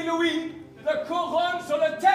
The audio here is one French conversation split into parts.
Louis, Louis, la couronne sur la tête.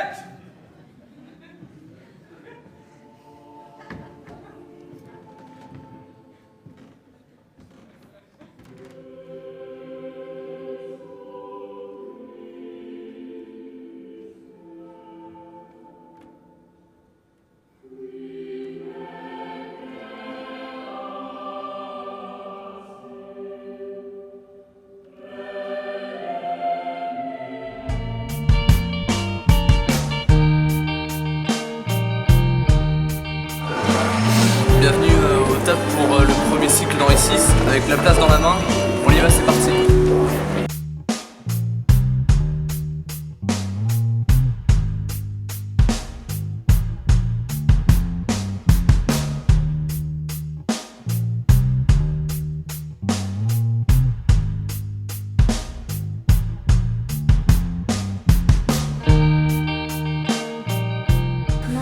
Bienvenue au TAP pour le premier cycle d'Henri VI avec la place dans la main. On y va, c'est parti.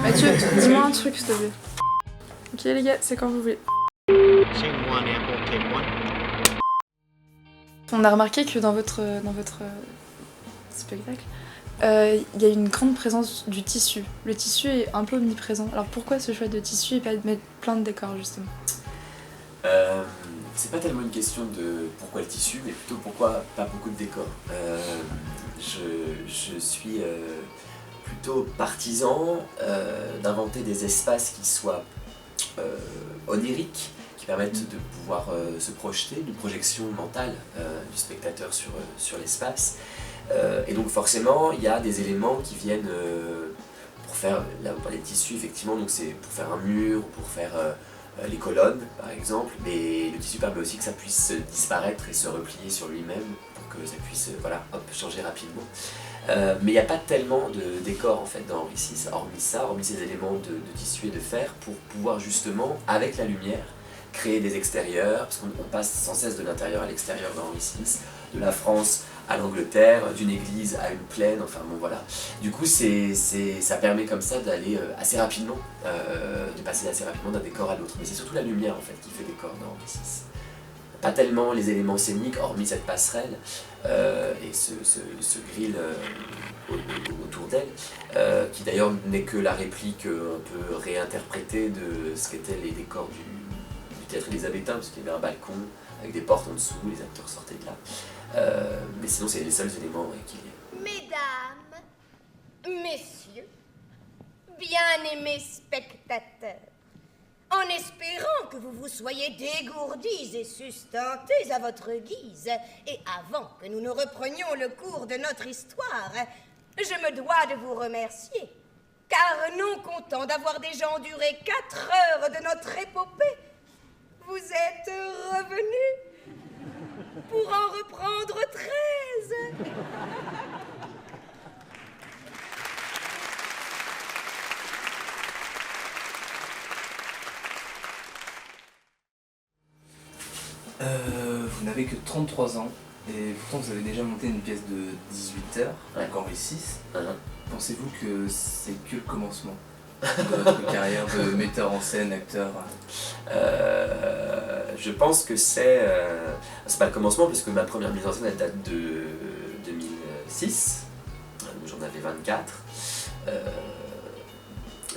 Mathieu, dis-moi un truc s'il te plaît. Ok les gars, c'est quand vous voulez. On a remarqué que dans votre spectacle, il y a une grande présence du tissu. Le tissu est un peu omniprésent. Alors pourquoi ce choix de tissu et pas de mettre plein de décors justement? C'est pas tellement une question de pourquoi le tissu, mais plutôt pourquoi pas beaucoup de décors. Je suis plutôt partisan d'inventer des espaces qui soient oniriques, qui permettent de pouvoir se projeter, une projection mentale du spectateur sur l'espace. Et donc forcément, il y a des éléments qui viennent pour faire, là vous parlez de tissu effectivement, donc c'est pour faire un mur, pour faire les colonnes par exemple, mais le tissu permet aussi que ça puisse disparaître et se replier sur lui-même pour que ça puisse voilà, hop, changer rapidement. Mais il n'y a pas tellement de décors en fait dans Henri VI, hormis ces éléments de tissu et de fer pour pouvoir justement, avec la lumière, créer des extérieurs, parce qu'on passe sans cesse de l'intérieur à l'extérieur dans Henri VI, de la France à l'Angleterre, d'une église à une plaine, enfin bon voilà. Du coup ça permet comme ça d'aller assez rapidement, de passer assez rapidement d'un décor à l'autre. Mais c'est surtout la lumière en fait qui fait décor dans Henri VI. Pas tellement les éléments scéniques, hormis cette passerelle et ce grill autour d'elle, qui d'ailleurs n'est que la réplique un peu réinterprétée de ce qu'étaient les décors du théâtre élisabétain, parce qu'il y avait un balcon avec des portes en dessous, les acteurs sortaient de là. Mais sinon, c'est les seuls éléments qu'il y a. Mesdames, messieurs, bien-aimés spectateurs, en espérant que vous vous soyez dégourdis et sustentés à votre guise, et avant que nous ne reprenions le cours de notre histoire, je me dois de vous remercier, car non content d'avoir déjà enduré 4 heures de notre épopée, vous êtes revenus pour en reprendre 13. Vous n'avez que 33 ans et pourtant vous avez déjà monté une pièce de 18 heures avec Henri VI. Pensez-vous que c'est que le commencement de votre carrière de metteur en scène, acteur? Je pense que c'est pas le commencement, parce que ma première mise en scène elle date de 2006, où j'en avais 24.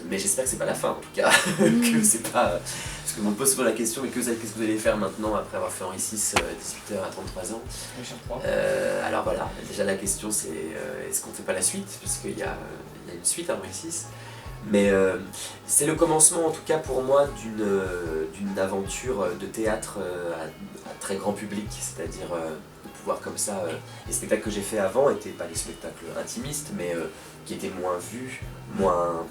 Mais j'espère que c'est pas la fin en tout cas, que c'est pas... Parce que on me pose souvent la question, mais qu'est-ce que vous allez faire maintenant après avoir fait Henri VI 18 heures à 33 ans? Alors voilà, déjà la question c'est est-ce qu'on fait pas la suite, puisqu'il y a une suite à Henri VI. Mais c'est le commencement en tout cas pour moi d'une aventure de théâtre à très grand public, c'est-à-dire de pouvoir comme ça, les spectacles que j'ai fait avant n'étaient pas des spectacles intimistes, mais qui étaient moins vus, moins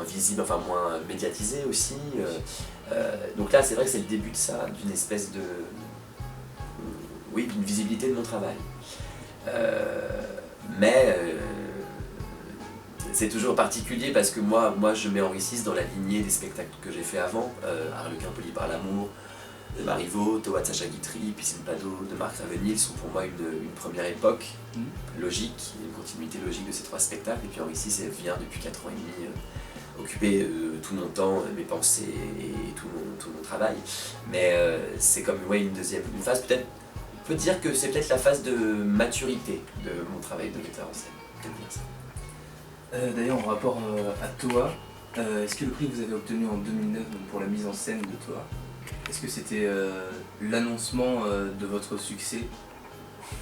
visibles, enfin moins médiatisés aussi. Donc là c'est vrai que c'est le début de ça, d'une espèce de... oui, d'une visibilité de mon travail. Mais c'est toujours particulier parce que moi je mets Henri VI dans la lignée des spectacles que j'ai fait avant, Harlequin poli par l'amour, de Marivaux, Toa de Sacha Guitry, Piscine Pado de Marc Ravenil sont pour moi une première époque logique, une continuité logique de ces 3 spectacles. Et puis Henri VI vient depuis 4 ans et demi occuper tout mon temps, mes pensées et tout mon travail. Mais c'est comme une phase peut-être On peut dire que c'est peut-être la phase de maturité de mon travail de metteur en scène. J'aime bien ça. D'ailleurs, en rapport à Toa, est-ce que le prix que vous avez obtenu en 2009 donc pour la mise en scène de Toa, est-ce que c'était l'annoncement de votre succès?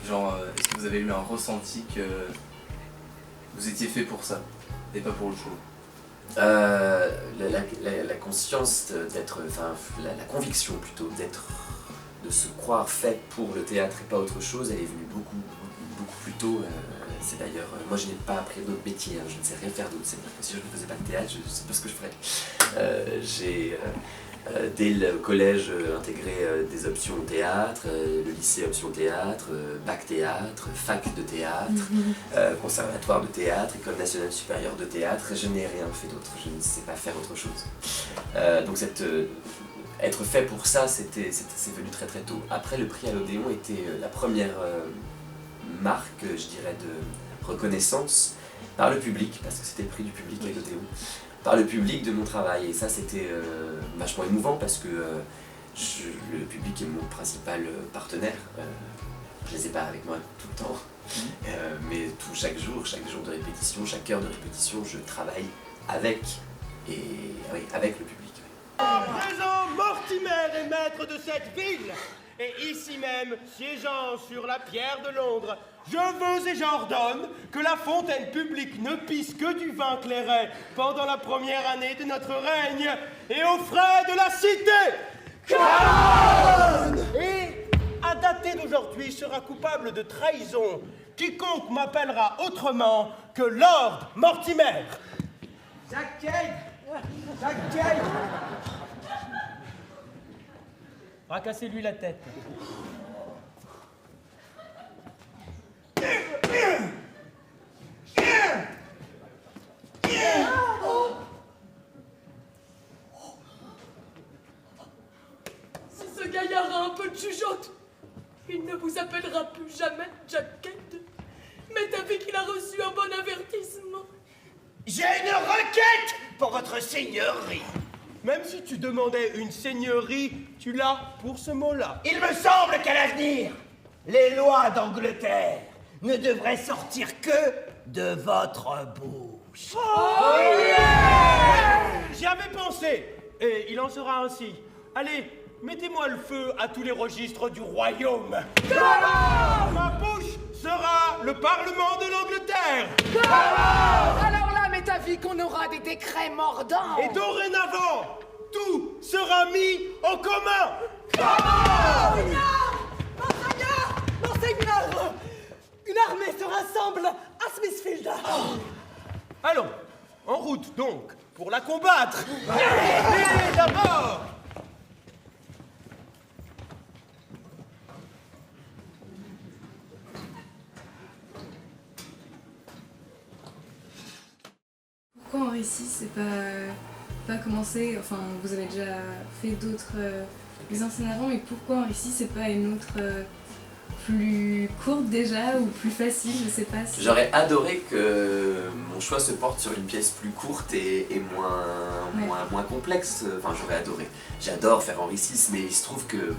Genre, est-ce que vous avez eu un ressenti que vous étiez fait pour ça et pas pour le show? La conscience d'être, enfin la conviction plutôt de se croire fait pour le théâtre et pas autre chose, elle est venue beaucoup plus tôt. C'est d'ailleurs, moi je n'ai pas appris d'autres métiers, hein, je ne sais rien faire d'autre. C'est-à-dire que si je ne faisais pas de théâtre, je ne sais pas ce que je ferais. J'ai dès le collège intégré des options théâtre, le lycée option théâtre, bac théâtre, fac de théâtre, conservatoire de théâtre, école nationale supérieure de théâtre. Je n'ai rien fait d'autre, je ne sais pas faire autre chose. Donc être fait pour ça, c'est venu très très tôt. Après, le prix à l'Odéon était la première marque, je dirais, de reconnaissance par le public, parce que c'était le prix du public à l'Odéon, par le public de mon travail. Et ça, c'était vachement émouvant parce que le public est mon principal partenaire. Je les ai pas avec moi tout le temps, mais chaque jour de répétition, chaque heure de répétition, je travaille avec le public. Présent, Mortimer est maître de cette ville. Et ici même, siégeant sur la pierre de Londres, je veux et j'ordonne que la fontaine publique ne pisse que du vin clairet pendant la première année de notre règne et aux frais de la cité. Caronne ! Et, à dater d'aujourd'hui, sera coupable de trahison quiconque m'appellera autrement que Lord Mortimer. Jack Cade! Fracassez-lui la tête. Si ce gaillard a un peu de jugeote, il ne vous appellera plus jamais Jack Cade. Mais t'as vu qu'il a reçu un bon avertissement. J'ai une requête pour votre seigneurie. Même si tu demandais une seigneurie, tu l'as pour ce mot-là. Il me semble qu'à l'avenir, les lois d'Angleterre ne devraient sortir que de votre bouche. Oh yeah! J'y avais pensé, et il en sera ainsi. Allez, mettez-moi le feu à tous les registres du royaume. Ma bouche sera le Parlement de l'Angleterre. Alors là, m'est avis qu'on aura des décrets mordants. Et dorénavant, tout sera mis en commun. Monseigneur, une armée se rassemble à Smithfield. Allons, en route donc, pour la combattre. Et d'abord... Pourquoi Henri VI c'est pas commencé, enfin vous avez déjà fait d'autres mises en scène avant, mais pourquoi Henri VI c'est pas une autre plus courte déjà ou plus facile, je sais pas si... J'aurais adoré que mon choix se porte sur une pièce plus courte et moins complexe. Enfin, j'aurais adoré. J'adore faire Henri VI, mais il se trouve que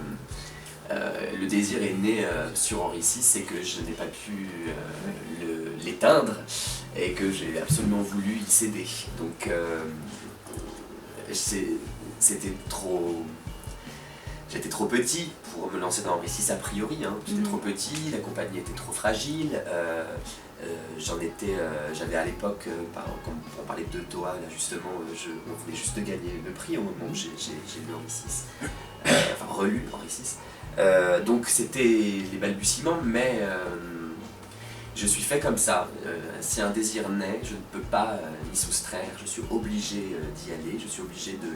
le désir est né sur Henri VI et que je n'ai pas pu l'éteindre et que j'ai absolument voulu y céder. Donc, c'était trop... J'étais trop petit pour me lancer dans Henri VI a priori, hein. J'étais trop petit, la compagnie était trop fragile. J'avais à l'époque, quand on parlait de Toa, là justement, on venait juste de gagner le prix au moment où j'ai lu Henri VI, enfin relu Henri VI. Donc c'était les balbutiements, mais je suis fait comme ça. Si un désir naît, je ne peux pas m'y soustraire, je suis obligé d'y aller, je suis obligé de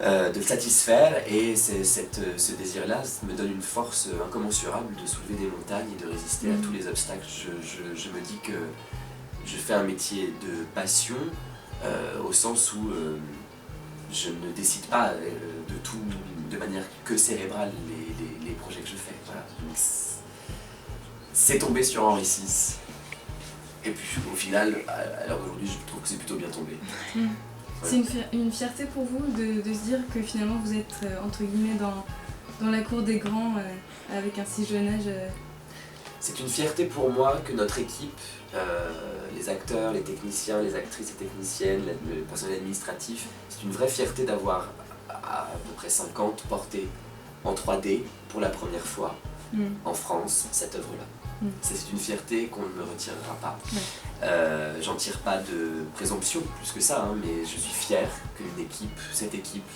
le satisfaire, et ce désir-là me donne une force incommensurable de soulever des montagnes et de résister à tous les obstacles. Je me dis que je fais un métier de passion au sens où je ne décide pas de tout de manière que cérébrale les projets que je fais. Voilà. Donc, c'est tombé sur Henri VI. Et puis au final, à l'heure d'aujourd'hui, je trouve que c'est plutôt bien tombé. C'est une fierté pour vous de se dire que finalement vous êtes entre guillemets dans la cour des grands avec un si jeune âge. C'est une fierté pour moi que notre équipe, les acteurs, les techniciens, les actrices et techniciennes, le personnel administratif, c'est une vraie fierté d'avoir à peu près 50 porté en 3D pour la première fois en France cette œuvre-là. C'est une fierté qu'on ne me retirera pas. J'en tire pas de présomption plus que ça, hein, mais je suis fier qu'une équipe, cette équipe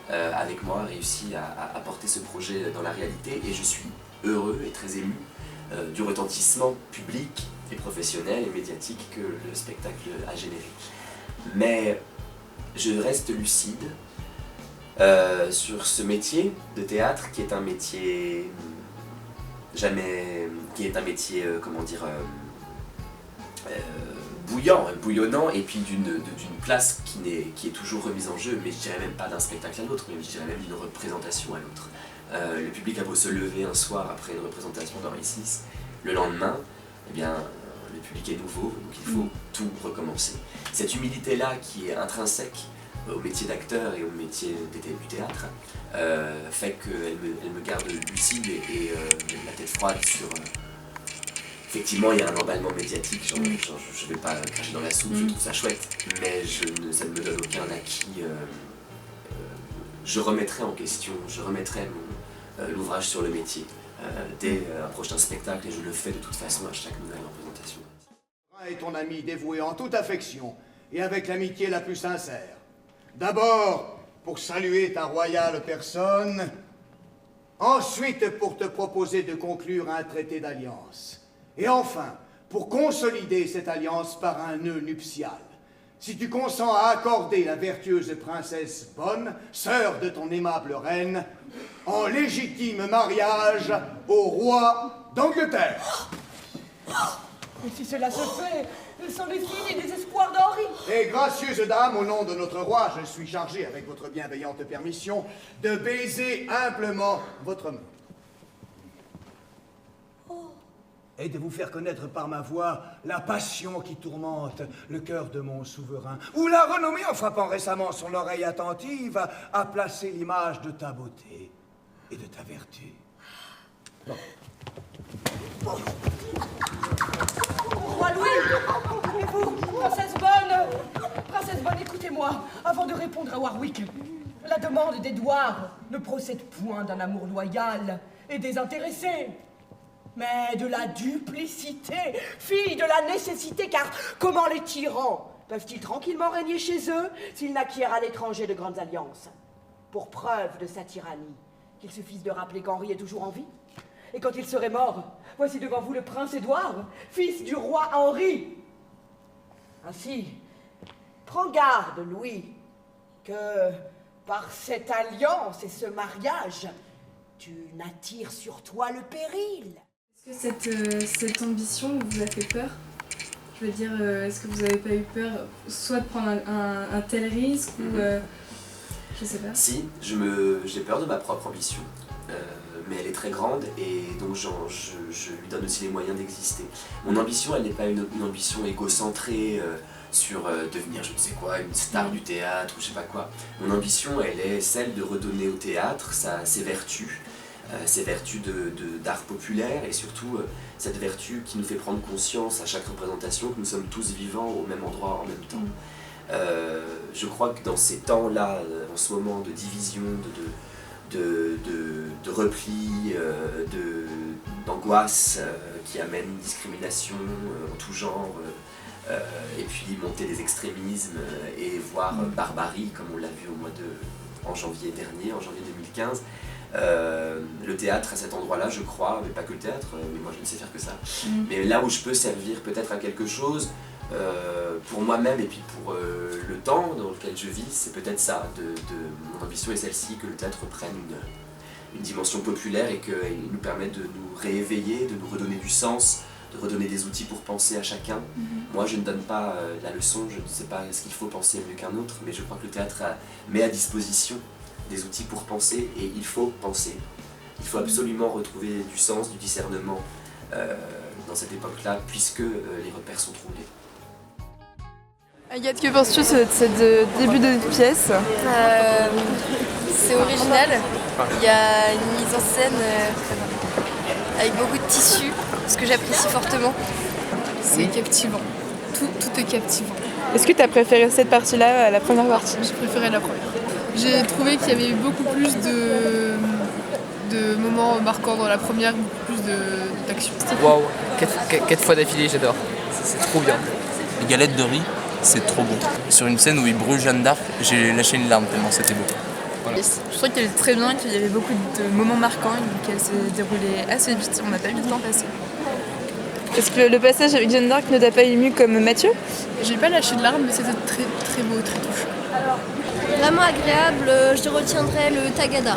avec moi a réussi à porter ce projet dans la réalité et je suis heureux et très ému du retentissement public et professionnel et médiatique que le spectacle a généré. Mais je reste lucide sur ce métier de théâtre qui est un métier bouillonnant et puis d'une place qui est toujours remise en jeu, mais je dirais même pas d'un spectacle à l'autre, mais je dirais même d'une représentation à l'autre. Le public a beau se lever un soir après une représentation d'Henri VI, le lendemain, eh bien, le public est nouveau, donc il faut tout recommencer. Cette humilité-là qui est intrinsèque au métier d'acteur et au métier du théâtre fait qu'elle me garde lucide et la tête froide sur... Effectivement, il y a un emballement médiatique, je ne vais pas cracher dans la soupe, je trouve ça chouette, mais ça ne me donne aucun acquis. Je remettrai en question, l'ouvrage sur le métier dès un prochain spectacle et je le fais de toute façon à chaque nouvelle représentation. Et ton ami dévoué en toute affection et avec l'amitié la plus sincère. D'abord, pour saluer ta royale personne, ensuite pour te proposer de conclure un traité d'alliance. Et enfin, pour consolider cette alliance par un nœud nuptial. Si tu consens à accorder la vertueuse princesse Bonne, sœur de ton aimable reine, en légitime mariage au roi d'Angleterre. Et si cela se fait, sont les filles et les espoirs d'Henri. Et gracieuse dame, au nom de notre roi, je suis chargé, avec votre bienveillante permission, de baiser humblement votre main. Et de vous faire connaître par ma voix la passion qui tourmente le cœur de mon souverain, où la renommée, en frappant récemment son oreille attentive, a placé l'image de ta beauté et de ta vertu. Bon. Roi Louis, et vous, princesse Bonne, écoutez-moi, avant de répondre à Warwick. La demande d'Édouard ne procède point d'un amour loyal et désintéressé, mais de la duplicité, fille de la nécessité, car comment les tyrans peuvent-ils tranquillement régner chez eux s'ils n'acquièrent à l'étranger de grandes alliances? Pour preuve de sa tyrannie, qu'il suffise de rappeler qu'Henri est toujours en vie. Et quand il serait mort, voici devant vous le prince Édouard, fils du roi Henri. Ainsi, prends garde, Louis, que par cette alliance et ce mariage, tu n'attires sur toi le péril. Est-ce que cette ambition vous a fait peur? Je veux dire, est-ce que vous n'avez pas eu peur soit de prendre un tel risque ou... je sais pas. Si, j'ai peur de ma propre ambition. Mais elle est très grande et donc je lui donne aussi les moyens d'exister. Mon ambition, elle n'est pas une ambition égocentrée sur devenir je ne sais quoi, une star du théâtre ou je sais pas quoi. Mon ambition, elle est celle de redonner au théâtre ses vertus d'art populaire et surtout cette vertu qui nous fait prendre conscience à chaque représentation que nous sommes tous vivants au même endroit en même temps. Je crois que dans ces temps-là, en ce moment de division, de repli, d'angoisse qui amène discrimination en tout genre, et puis montée des extrémismes et voire barbarie comme on l'a vu en janvier dernier, en janvier 2015. Le théâtre à cet endroit-là, je crois, mais pas que le théâtre, mais moi je ne sais faire que ça. Mais là où je peux servir peut-être à quelque chose, pour moi-même et puis pour le temps dans lequel je vis, c'est peut-être ça. Mon ambition est celle-ci, que le théâtre prenne une dimension populaire et qu'il nous permette de nous rééveiller, de nous redonner du sens, de redonner des outils pour penser à chacun. Moi je ne donne pas la leçon, je ne sais pas ce qu'il faut penser mieux qu'un autre, mais je crois que le théâtre met à disposition des outils pour penser et il faut penser. Il faut absolument retrouver du sens, du discernement dans cette époque-là, puisque les repères sont troublés. Agathe, que penses-tu de ce début de pièce? C'est original. Il y a une mise en scène avec beaucoup de tissus, ce que j'apprécie fortement. C'est captivant, tout est captivant. Est-ce que tu as préféré cette partie-là à la première partie? J'ai préféré la première. J'ai trouvé qu'il y avait eu beaucoup plus de moments marquants dans la première, beaucoup plus d'action. Waouh, 4 fois d'affilée, j'adore. C'est trop bien. Les galettes de riz, c'est trop bon. Sur une scène où il brûle Jeanne d'Arc, j'ai lâché une larme tellement c'était beau. Voilà. Je trouvais qu'elle était très bien, qu'il y avait beaucoup de moments marquants et qu'elle se déroulait assez vite. On n'a pas vu le temps passer. Est-ce que le passage avec Jeanne d'Arc ne t'a pas ému comme Mathieu? J'ai pas lâché de larmes, mais c'était très très beau, très touchant. Vraiment agréable, je retiendrai le Tagada.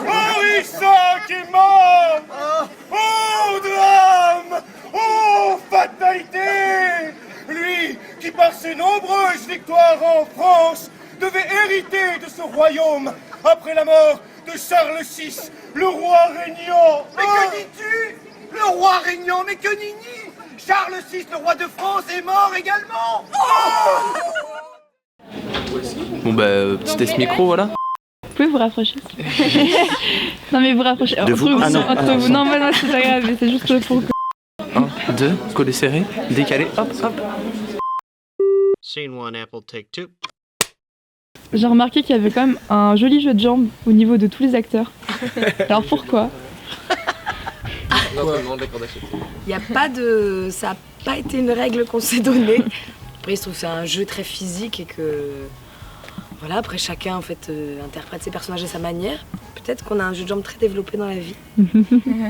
Orissa qui est mort! Oh drame! Oh fatalité! Lui qui par ses nombreuses victoires en France devait hériter de ce royaume après la mort de Charles VI, le roi régnant. Mais que dis-tu? Le roi régnant, mais que nini? Charles VI, le roi de France, est mort également. Bon bah, petit test micro, voilà. Vous pouvez vous rapprocher? Non mais vous rapprochez. De vous? Ah non, entre vous. Non, non, c'est pas grave, c'est juste pour... 1, 2, collé serré, décalé, hop, hop. Scene 1, Apple, take 2. J'ai remarqué qu'il y avait quand même un joli jeu de jambes au niveau de tous les acteurs. Alors pourquoi? Il y a pas de... Ça n'a pas été une règle qu'on s'est donnée. Après, il se trouve que c'est un jeu très physique et que... Voilà, après chacun en fait interprète ses personnages à sa manière. Peut-être qu'on a un jeu de jambes très développé dans la vie.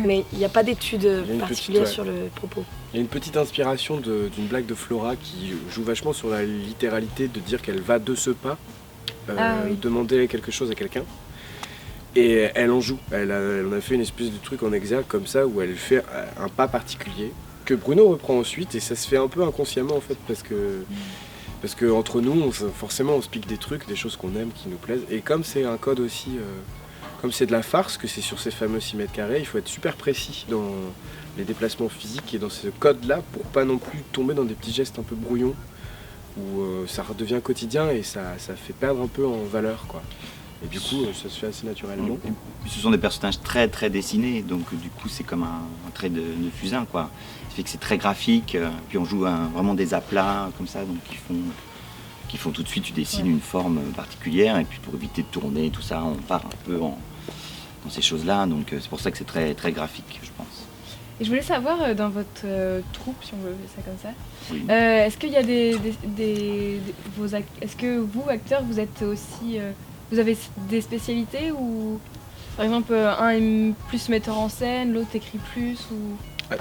Mais il n'y a pas d'études particulières sur le propos. Il y a une petite inspiration d'une blague de Flora qui joue vachement sur la littéralité de dire qu'elle va de ce pas demander quelque chose à quelqu'un. Et elle en joue. Elle en a fait une espèce de truc en exergue comme ça où elle fait un pas particulier que Bruno reprend ensuite et ça se fait un peu inconsciemment en fait parce que entre nous, forcément on se pique des trucs, des choses qu'on aime, qui nous plaisent. Et comme c'est un code aussi, comme c'est de la farce, que c'est sur ces fameux 6 mètres carrés, il faut être super précis dans les déplacements physiques et dans ce code-là pour pas non plus tomber dans des petits gestes un peu brouillons où ça redevient quotidien et ça fait perdre un peu en valeur, quoi. Et du coup, ça se fait assez naturellement. Et puis, ce sont des personnages très très dessinés, donc du coup c'est comme un trait de fusain, quoi. Ça fait que c'est très graphique, puis on joue vraiment des aplats comme ça, donc qui font tout de suite, tu dessines une forme particulière, et puis pour éviter de tourner, tout ça, on part un peu dans ces choses-là, donc c'est pour ça que c'est très, très graphique, je pense. Et je voulais savoir, dans votre troupe, si on veut faire ça comme ça, oui. Est-ce qu'il y a est-ce que vous, acteurs, vous êtes aussi... vous avez des spécialités ou, par exemple, un est plus metteur en scène, l'autre écrit plus ou...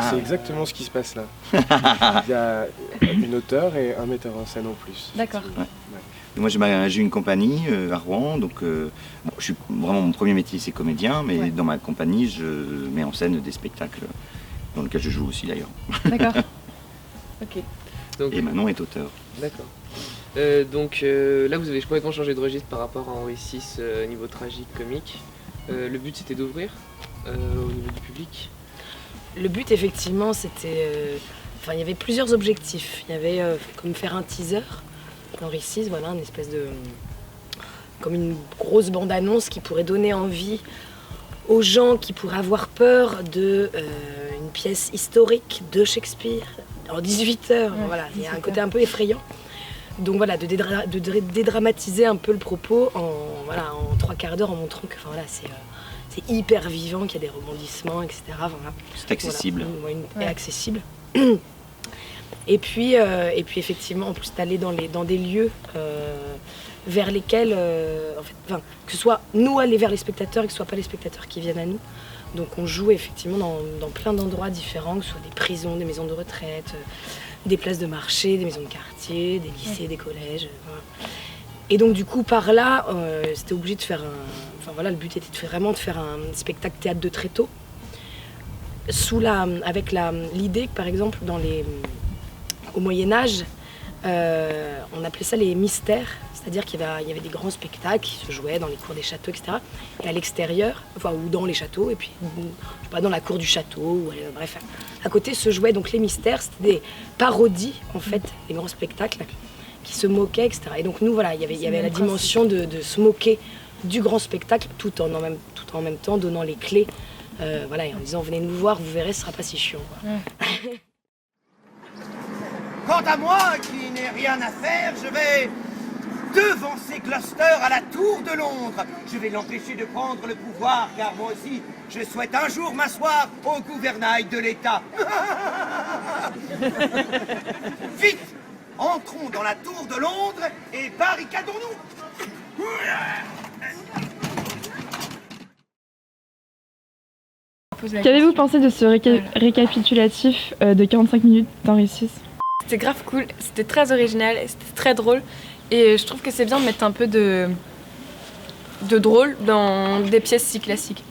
C'est exactement ce qui se passe là. Il y a une auteure et un metteur en scène en plus. D'accord. Ouais. Moi j'ai une compagnie à Rouen, donc vraiment mon premier métier c'est comédien, mais dans ma compagnie je mets en scène des spectacles dans lesquels je joue aussi d'ailleurs. D'accord. Ok. Donc, et Manon est auteur. D'accord. Donc là vous avez complètement changé de registre par rapport à Henri VI niveau tragique, comique. Le but c'était d'ouvrir au niveau du public. Le but effectivement c'était... il y avait plusieurs objectifs. Il y avait comme faire un teaser, Henri VI, voilà, une espèce de... comme une grosse bande-annonce qui pourrait donner envie aux gens qui pourraient avoir peur de une pièce historique de Shakespeare en 18 heures. Ouais, voilà, il y a un côté un peu effrayant. Donc voilà, de dédramatiser un peu le propos en 3/4 d'heure en montrant que voilà, c'est hyper vivant, qu'il y a des rebondissements, etc. Voilà. C'est accessible. Voilà, accessible. Et puis effectivement, en plus d'aller dans des lieux vers lesquels, que ce soit nous aller vers les spectateurs et que ce soit pas les spectateurs qui viennent à nous. Donc on joue effectivement dans plein d'endroits différents, que ce soit des prisons, des maisons de retraite, des places de marché, des maisons de quartier, des lycées, des collèges. Voilà. Et donc du coup par là, c'était obligé de faire le but était vraiment de faire un spectacle théâtre de tréteaux, avec l'idée que par exemple au Moyen-Âge, On appelait ça les mystères, c'est-à-dire qu'il y avait des grands spectacles qui se jouaient dans les cours des châteaux, etc. Et à l'extérieur, enfin, ou dans les châteaux, et puis je sais pas, dans la cour du château, ou bref, à côté se jouaient donc les mystères, c'était des parodies en fait, des grands spectacles qui se moquaient, etc. Et donc nous, voilà, il y avait la dimension de se moquer du grand spectacle, tout en même temps donnant les clés, voilà, et en disant venez nous voir, vous verrez, ce sera pas si chiant. Quoi. Quant à moi, qui n'ai rien à faire, je vais devancer Gloucester à la Tour de Londres. Je vais l'empêcher de prendre le pouvoir, car moi aussi, je souhaite un jour m'asseoir au gouvernail de l'État. Vite, entrons dans la Tour de Londres et barricadons-nous. Qu'avez-vous pensé de ce récapitulatif de 45 minutes d'Henri VI? C'était grave cool, c'était très original, c'était très drôle et je trouve que c'est bien de mettre un peu de drôle dans des pièces si classiques.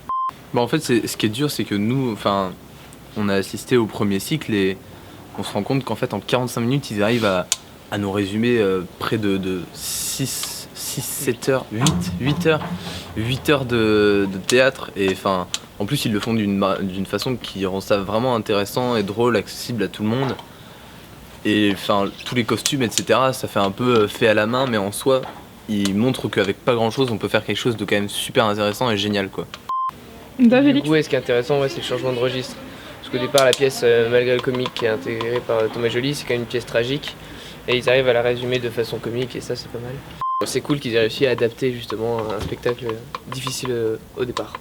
Bah en fait, ce qui est dur, c'est que nous, enfin, on a assisté au premier cycle et on se rend compte qu'en fait, en 45 minutes, ils arrivent à nous résumer près de 8 heures de théâtre. Et enfin, en plus, ils le font d'une façon qui rend ça vraiment intéressant et drôle, accessible à tout le monde. Et enfin, tous les costumes, etc., ça fait un peu fait à la main, mais en soi, ils montrent qu'avec pas grand-chose, on peut faire quelque chose de quand même super intéressant et génial, quoi. Du coup, ce qui est intéressant, c'est le changement de registre. Parce qu'au départ, la pièce, malgré le comique qui est intégrée par Thomas Joly, c'est quand même une pièce tragique. Et ils arrivent à la résumer de façon comique, et ça, c'est pas mal. C'est cool qu'ils aient réussi à adapter justement un spectacle difficile au départ.